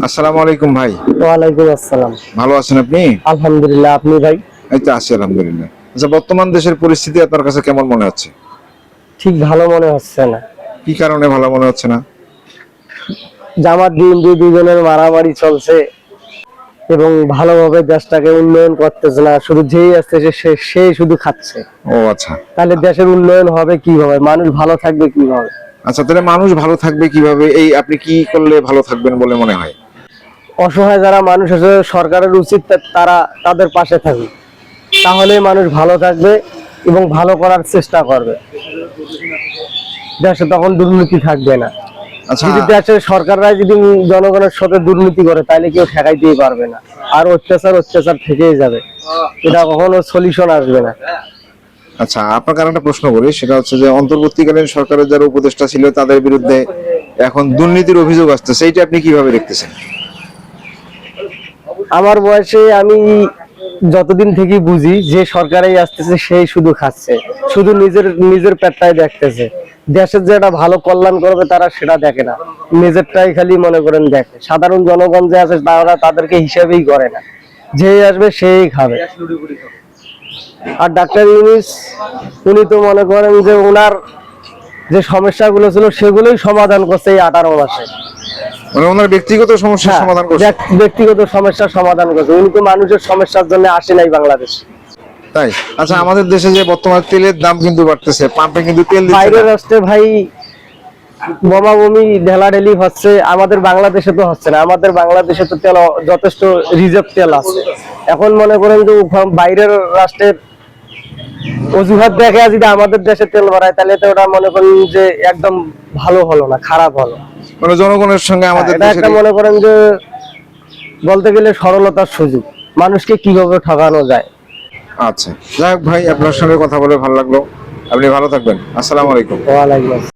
আসসালামু আলাইকুম ভাই। ওয়ালাইকুম আসসালাম। ভালো আছেন আপনি? আলহামদুলিল্লাহ, আপনি ভাই? এই তো আছি আলহামদুলিল্লাহ। আচ্ছা, বর্তমান দেশের পরিস্থিতি আপনার কাছে কেমন মনে হচ্ছে? ঠিক ভালো মনে হচ্ছে না। কি কারণে ভালো মনে হচ্ছে না? জামাত বিএনপি দুজনের মারামারি চলছে এবং ভালোভাবে দেশটাকে উন্নয়ন করতেছে না, শুধু যেই আসতেছে সেই শুধু খাচ্ছে। ও আচ্ছা। তাহলে দেশের উন্নয়ন হবে কিভাবে? মানুষ ভালো থাকবে কিভাবে? আচ্ছা, তাহলে মানুষ ভালো থাকবে কিভাবে? এই আপনি কি করলে ভালো থাকবেন বলে মনে হয়? অসহায় যারা মানুষ আছে সরকারের উচিত তারা তাদের পাশে থাকবে, তাহলে মানুষ ভালো থাকবে এবং ভালো করার চেষ্টা করবে। দেশে তখন দুর্নীতি থাকবে না। আচ্ছা, যদি দেশের সরকাররা যদি জনগণের সাথে দুর্নীতি করে তাহলে কেউ ঠেকাইতেই পারবে না, আর অত্যাচার থেকেই যাবে, এটা কখনো সলিউশন আসবে না। আচ্ছা, আপনাকে একটা প্রশ্ন করি, সেটা হচ্ছে যে অন্তর্বর্তীকালীন সরকারের যারা উপদেষ্টা ছিল তাদের বিরুদ্ধে এখন দুর্নীতির অভিযোগ আসছে, এইটা আপনি কিভাবে দেখতেছেন? আমার বয়সে আমি যতদিন থেকে বুঝি যে সরকারই আসতেছে সেই শুধু খাচ্ছে, শুধু নিজের নিজের পেটটাই দেখতেছে। দেশের যে একটা ভালো কল্যাণ করবে তারা সেটা দেখে না, নিজেরটাই খালি মনে করেন দেখে। সাধারণ জনগণ যে আছে তারা তাদেরকে হিসেবেই করে না, যেই আসবে সেই খাবে। আর ডাক্তার ইউনূস উনি তো মনে করেন যে ওনার যে সমস্যাগুলো ছিল সেগুলোই সমাধান করছে এই 18 মাসে। মানে ওনার ব্যক্তিগত সমস্যার হ্যাঁ, সমাধান করছে। ব্যক্তিগত সমস্যার সমাধান করছে। উনি তো মানুষের সমস্যার জন্য আসে নাই বাংলাদেশ। তাই? আচ্ছা, আমাদের দেশে যে বর্তমানে তেলের দাম কিন্তু বাড়তেছে, পাম্পে কিন্তু তেল দিচ্ছে বাইরের না। রাষ্ট্রে ভাই বোমা বমি ঢেলাঢেলি হচ্ছে, আমাদের বাংলাদেশে তো হচ্ছে না। আমাদের বাংলাদেশে তো তেল যথেষ্ট রিজার্ভ তেল আছে। এখন মনে করেন যে বাইরের রাষ্ট্রের অজুহাত দেখে যদি আমাদের দেশে তেল বাড়ায় তাহলে তো ওটা মনে করেন যে একদম ভালো হলো না, খারাপ হলো। মানে জনগণের সঙ্গে আমাদের এটা একটা মনে করেন যে বলতে গেলে সরলতার সুযোগ, মানুষকে কিভাবে ঠকানো যায়। আচ্ছা, যাই হোক ভাই, আপনার সঙ্গে কথা বলে ভালো লাগলো। আপনি ভালো থাকবেন। আসসালামু আলাইকুম। ওয়ালাইকুম আসসালাম।